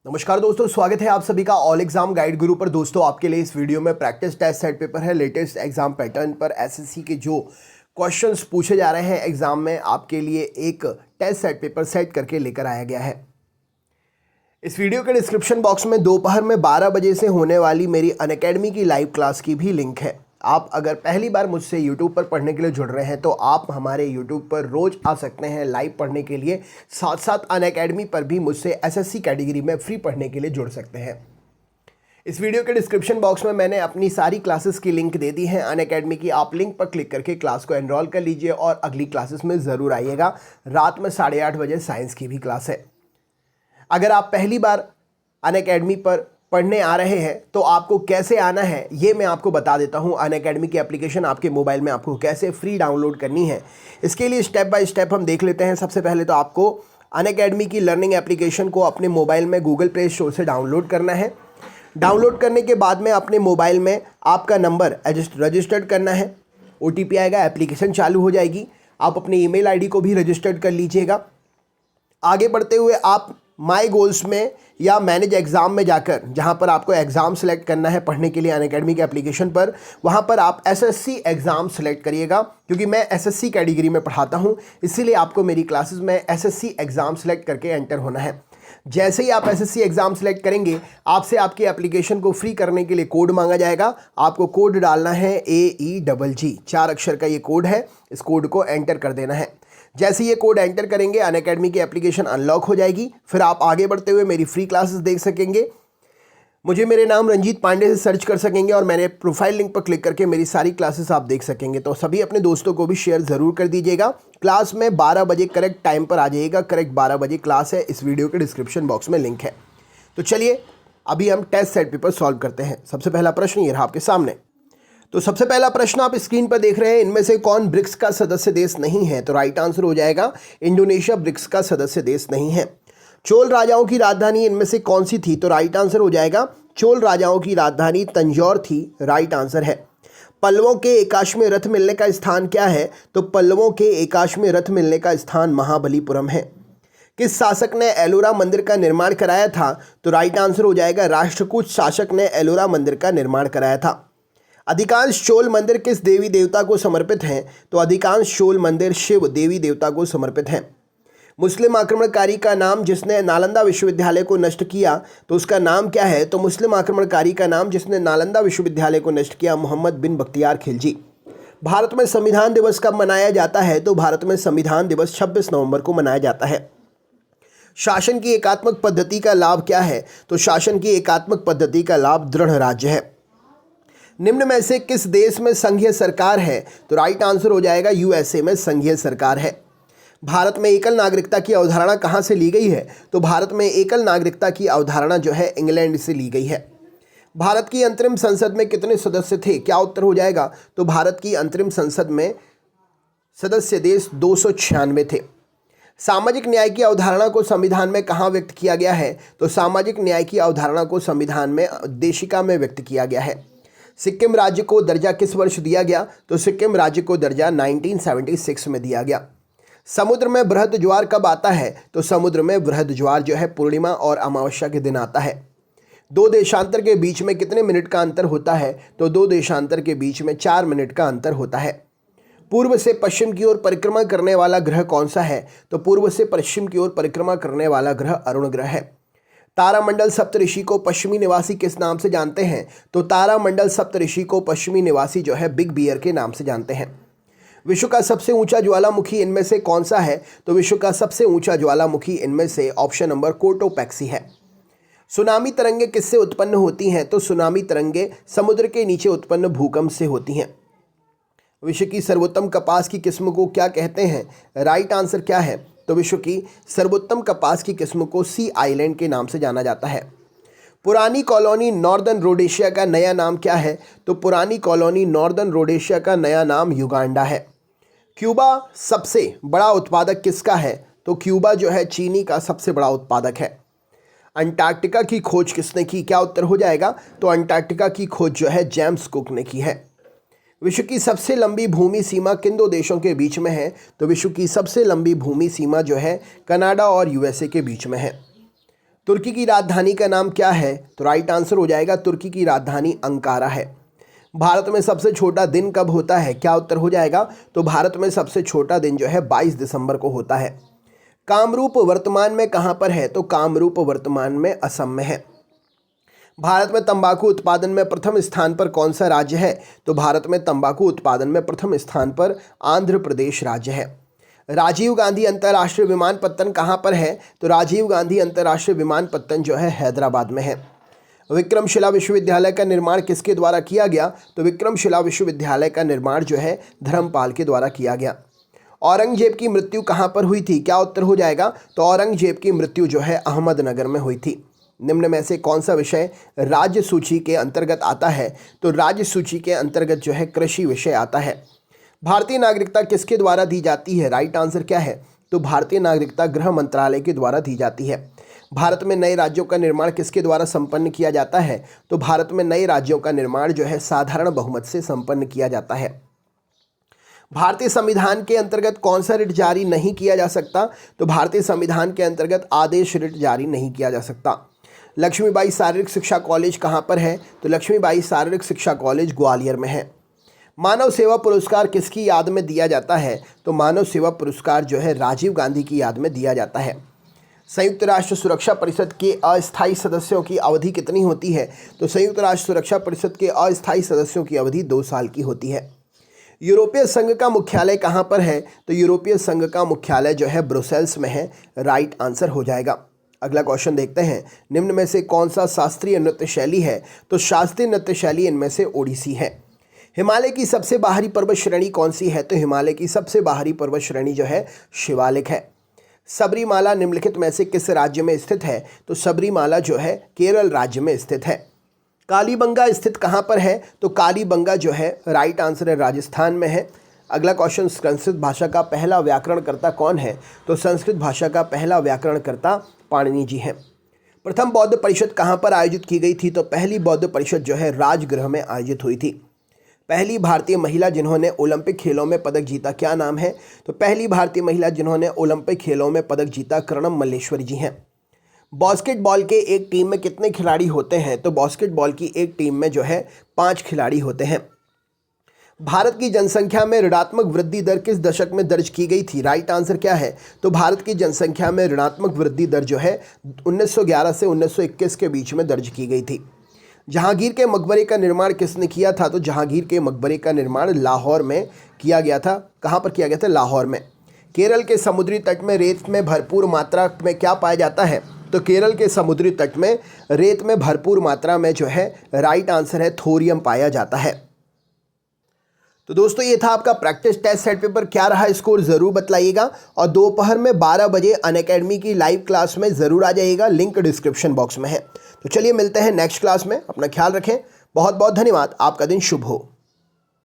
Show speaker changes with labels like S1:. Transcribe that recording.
S1: नमस्कार दोस्तों, स्वागत है आप सभी का ऑल एग्जाम गाइड गुरु पर। दोस्तों आपके लिए इस वीडियो में प्रैक्टिस टेस्ट सेट पेपर है, लेटेस्ट एग्जाम पैटर्न पर एसएससी के जो क्वेश्चंस पूछे जा रहे हैं एग्जाम में, आपके लिए एक टेस्ट सेट पेपर सेट करके लेकर आया गया है। इस वीडियो के डिस्क्रिप्शन बॉक्स में दोपहर में 12 बजे से होने वाली मेरी अनअकैडमी की लाइव क्लास की भी लिंक है। आप अगर पहली बार मुझसे YouTube पर पढ़ने के लिए जुड़ रहे हैं तो आप हमारे YouTube पर रोज़ आ सकते हैं लाइव पढ़ने के लिए। साथ साथ अनअकैडमी पर भी मुझसे एसएससी कैटेगरी में फ्री पढ़ने के लिए जुड़ सकते हैं। इस वीडियो के डिस्क्रिप्शन बॉक्स में मैंने अपनी सारी क्लासेस की लिंक दे दी है अनअकैडमी की। आप लिंक पर क्लिक करके क्लास को एनरोल कर लीजिए और अगली क्लासेस में ज़रूर आइएगा। रात में 8:30 बजे साइंस की भी क्लास है। अगर आप पहली बार अनअकैडमी पर पढ़ने आ रहे हैं तो आपको कैसे आना है ये मैं आपको बता देता हूं। अनअकैडमी की एप्लीकेशन आपके मोबाइल में आपको कैसे फ्री डाउनलोड करनी है, इसके लिए स्टेप बाय स्टेप हम देख लेते हैं। सबसे पहले तो आपको अनअकैडमी की लर्निंग एप्लीकेशन को अपने मोबाइल में गूगल प्ले स्टोर से डाउनलोड करना है। डाउनलोड करने के बाद में अपने मोबाइल में आपका नंबर रजिस्टर्ड करना है। OTP आएगा, एप्लीकेशन चालू हो जाएगी। आप अपनी ईमेल आईडी को भी रजिस्टर्ड कर लीजिएगा। आगे बढ़ते हुए आप माई गोल्स में या मैनेज एग्ज़ाम में जाकर, जहां पर आपको एग्ज़ाम सेलेक्ट करना है पढ़ने के लिए अनअकैडमी के एप्लीकेशन पर, वहां पर आप एसएससी एग्ज़ाम सेलेक्ट करिएगा। क्योंकि मैं एसएससी कैटेगरी में पढ़ाता हूं, इसीलिए आपको मेरी क्लासेस में एसएससी एग्ज़ाम सेलेक्ट करके एंटर होना है। जैसे ही आप एसएससी एग्ज़ाम सेलेक्ट करेंगे, आपसे आपकी एप्लीकेशन को फ्री करने के लिए कोड मांगा जाएगा। आपको कोड डालना है AEGG, 4 अक्षर का ये कोड है। इस कोड को एंटर कर देना है। जैसे ये कोड एंटर करेंगे अनअकैडमी की एप्लीकेशन अनलॉक हो जाएगी। फिर आप आगे बढ़ते हुए मेरी फ्री क्लासेस देख सकेंगे। मुझे मेरे नाम रंजीत पांडे से सर्च कर सकेंगे और मैंने प्रोफाइल लिंक पर क्लिक करके मेरी सारी क्लासेस आप देख सकेंगे। तो सभी अपने दोस्तों को भी शेयर ज़रूर कर दीजिएगा। क्लास में 12 बजे करेक्ट टाइम पर आ जाइएगा। करेक्ट 12 बजे क्लास है। इस वीडियो के डिस्क्रिप्शन बॉक्स में लिंक है। तो चलिए अभी हम टेस्ट सेट पेपर सॉल्व करते हैं। सबसे पहला प्रश्न ये रहा आपके सामने। तो सबसे पहला प्रश्न आप स्क्रीन पर देख रहे हैं, इनमें से कौन ब्रिक्स का सदस्य देश नहीं है? तो राइट आंसर हो जाएगा इंडोनेशिया ब्रिक्स का सदस्य देश नहीं है। चोल राजाओं की राजधानी इनमें से कौन सी थी? तो राइट आंसर हो जाएगा चोल राजाओं की राजधानी तंजौर थी। राइट आंसर है। पल्लवों के एकाश में रथ मिलने का स्थान क्या है? तो पल्लवों के एकाश में रथ मिलने का स्थान महाबलीपुरम है। किस शासक ने एलोरा मंदिर का निर्माण कराया था? तो राइट आंसर हो जाएगा राष्ट्रकूट शासक ने एलोरा मंदिर का निर्माण कराया था। अधिकांश चोल मंदिर किस देवी देवता को समर्पित हैं? तो अधिकांश चोल मंदिर शिव देवी देवता को समर्पित हैं। मुस्लिम आक्रमणकारी का नाम जिसने नालंदा विश्वविद्यालय को नष्ट किया, तो उसका नाम क्या है? तो मुस्लिम आक्रमणकारी का नाम जिसने नालंदा विश्वविद्यालय को नष्ट किया, मोहम्मद बिन बख्तियार खिलजी। भारत में संविधान दिवस कब मनाया जाता है? तो भारत में संविधान दिवस 26 नवंबर को मनाया जाता है। शासन की एकात्मक पद्धति का लाभ क्या है? तो शासन की एकात्मक पद्धति का लाभ दृढ़ राज्य है। निम्न में से किस देश में संघीय सरकार है? तो राइट आंसर हो जाएगा USA में संघीय सरकार है। भारत में एकल नागरिकता की अवधारणा कहाँ से ली गई है? तो भारत में एकल नागरिकता की अवधारणा जो है इंग्लैंड से ली गई है। भारत की अंतरिम संसद में कितने सदस्य थे? क्या उत्तर हो जाएगा? तो भारत की अंतरिम संसद में सदस्य देश 296 थे। सामाजिक न्याय की अवधारणा को संविधान में कहाँ व्यक्त किया गया है? तो सामाजिक न्याय की अवधारणा को संविधान में उद्देशिका में व्यक्त किया गया है। सिक्किम राज्य को दर्जा किस वर्ष दिया गया? तो सिक्किम राज्य को दर्जा 1976 में दिया गया। समुद्र में बृहद ज्वार कब आता है? तो समुद्र में बृहद ज्वार जो है पूर्णिमा और अमावस्या के दिन आता है। दो देशांतर के बीच में कितने मिनट का अंतर होता है? तो दो देशांतर के बीच में 4 मिनट का अंतर होता है। पूर्व से पश्चिम की ओर परिक्रमा करने वाला ग्रह कौन सा है? तो पूर्व से पश्चिम की ओर परिक्रमा करने वाला ग्रह अरुण ग्रह है। तारामंडल सप्तऋषि को पश्चिमी निवासी किस नाम से जानते हैं? तो तारामंडल सप्तऋषि को पश्चिमी निवासी जो है बिग बियर के नाम से जानते हैं। विश्व का सबसे ऊंचा ज्वालामुखी इनमें से कौन सा है? तो विश्व का सबसे ऊंचा ज्वालामुखी इनमें से ऑप्शन नंबर कोटोपैक्सी है। सुनामी तरंगे किससे उत्पन्न होती हैं? तो सुनामी तरंगे समुद्र के नीचे उत्पन्न भूकंप से होती हैं। विश्व की सर्वोत्तम कपास की किस्म को क्या कहते हैं? राइट आंसर क्या है? तो विश्व की सर्वोत्तम कपास की किस्म को सी आइलैंड के नाम से जाना जाता है। पुरानी कॉलोनी नॉर्दर्न रोडेशिया का नया नाम क्या है? तो पुरानी कॉलोनी नॉर्दर्न रोडेशिया का नया नाम युगांडा है। क्यूबा सबसे बड़ा उत्पादक किसका है? तो क्यूबा जो है चीनी का सबसे बड़ा उत्पादक है। अंटार्कटिका की खोज किसने की? क्या उत्तर हो जाएगा? तो अंटार्कटिका की खोज जो है जेम्स कुक ने की है। विश्व की सबसे लंबी भूमि सीमा किन दो देशों के बीच में है? तो विश्व की सबसे लंबी भूमि सीमा जो है कनाडा और USA के बीच में है। तुर्की की राजधानी का नाम क्या है? तो राइट आंसर हो जाएगा तुर्की की राजधानी अंकारा है। भारत में सबसे छोटा दिन कब होता है? क्या उत्तर हो जाएगा? तो भारत में सबसे छोटा दिन जो है 22 दिसंबर को होता है। कामरूप वर्तमान में कहाँ पर है? तो कामरूप वर्तमान में असम में है। भारत में तंबाकू उत्पादन में प्रथम स्थान पर कौन सा राज्य है? तो भारत में तंबाकू उत्पादन में प्रथम स्थान पर आंध्र प्रदेश राज्य है। राजीव गांधी अंतर्राष्ट्रीय विमानपत्तन कहाँ पर है? तो राजीव गांधी अंतर्राष्ट्रीय विमानपत्तन जो है हैदराबाद में है। विक्रमशिला विश्वविद्यालय का निर्माण किसके द्वारा किया गया? तो विक्रमशिला विश्वविद्यालय का निर्माण जो है धर्मपाल के द्वारा किया गया। औरंगजेब की मृत्यु कहाँ पर हुई थी? क्या उत्तर हो जाएगा? तो औरंगजेब की मृत्यु जो है अहमदनगर में हुई थी। निम्न में से कौन सा विषय राज्य सूची के अंतर्गत आता है? तो राज्य सूची के अंतर्गत जो है कृषि विषय आता है। भारतीय नागरिकता किसके द्वारा दी जाती है? राइट आंसर क्या है? तो भारतीय नागरिकता गृह मंत्रालय के द्वारा दी जाती है। भारत में नए राज्यों का निर्माण किसके द्वारा संपन्न किया जाता है? तो भारत में नए राज्यों का निर्माण जो है साधारण बहुमत से संपन्न किया जाता है। भारतीय संविधान के अंतर्गत कौन सा रिट जारी नहीं किया जा सकता? तो भारतीय संविधान के अंतर्गत आदेश रिट जारी नहीं किया जा सकता। लक्ष्मीबाई शारीरिक शिक्षा कॉलेज कहाँ पर है? तो लक्ष्मीबाई शारीरिक शिक्षा कॉलेज ग्वालियर में है। मानव सेवा पुरस्कार किसकी याद में दिया जाता है? तो मानव सेवा पुरस्कार जो है राजीव गांधी की याद में दिया जाता है। संयुक्त राष्ट्र सुरक्षा परिषद के अस्थायी सदस्यों की अवधि कितनी होती है? तो संयुक्त राष्ट्र सुरक्षा परिषद के अस्थायी सदस्यों की अवधि 2 साल की होती है। यूरोपीय संघ का मुख्यालय कहाँ पर है? तो यूरोपीय संघ का मुख्यालय जो है ब्रुसेल्स में है। राइट आंसर हो जाएगा। अगला क्वेश्चन देखते हैं। निम्न में से कौन सा शास्त्रीय नृत्य शैली है? तो शास्त्रीय नृत्य शैली इनमें से ओडिसी है। हिमालय की सबसे बाहरी पर्वत श्रेणी कौन सी है? तो हिमालय की सबसे बाहरी पर्वत श्रेणी जो है शिवालिक है। सबरीमाला निम्नलिखित में से किस राज्य में स्थित है? तो सबरीमाला जो है केरल राज्य में स्थित है। कालीबंगा स्थित कहाँ पर है? तो कालीबंगा जो है राइट आंसर है राजस्थान में है। अगला क्वेश्चन, संस्कृत भाषा का पहला व्याकरणकर्ता कौन है? तो संस्कृत भाषा का पहला व्याकरणकर्ता पाणिनि जी हैं। प्रथम बौद्ध परिषद कहाँ पर आयोजित की गई थी? तो पहली बौद्ध परिषद जो है राजगृह में आयोजित हुई थी। पहली भारतीय महिला जिन्होंने ओलंपिक खेलों में पदक जीता, क्या नाम है? तो पहली भारतीय महिला जिन्होंने ओलंपिक खेलों में पदक जीता कर्णम मल्लेश्वरी जी हैं। बास्केटबॉल के एक टीम में कितने खिलाड़ी होते हैं? तो बास्केटबॉल की एक टीम में जो है 5 खिलाड़ी होते हैं। भारत की जनसंख्या में ऋणात्मक वृद्धि दर किस दशक में दर्ज की गई थी? राइट आंसर क्या है? तो भारत की जनसंख्या में ऋणात्मक वृद्धि दर जो है 1911 से 1921 के बीच में दर्ज की गई थी। जहांगीर के मकबरे का निर्माण किसने किया था? तो जहांगीर के मकबरे का निर्माण लाहौर में किया गया था। कहाँ पर किया गया था? लाहौर में। केरल के समुद्री तट में रेत में भरपूर मात्रा में क्या पाया जाता है? तो केरल के समुद्री तट में रेत में भरपूर मात्रा में जो है राइट आंसर है थोरियम पाया जाता है। तो दोस्तों ये था आपका प्रैक्टिस टेस्ट सेट पेपर। क्या रहा स्कोर ज़रूर बतलाइएगा और दोपहर में 12 बजे अनअकैडमी की लाइव क्लास में ज़रूर आ जाइएगा, लिंक डिस्क्रिप्शन बॉक्स में है। तो चलिए मिलते हैं नेक्स्ट क्लास में। अपना ख्याल रखें। बहुत बहुत धन्यवाद। आपका दिन शुभ हो।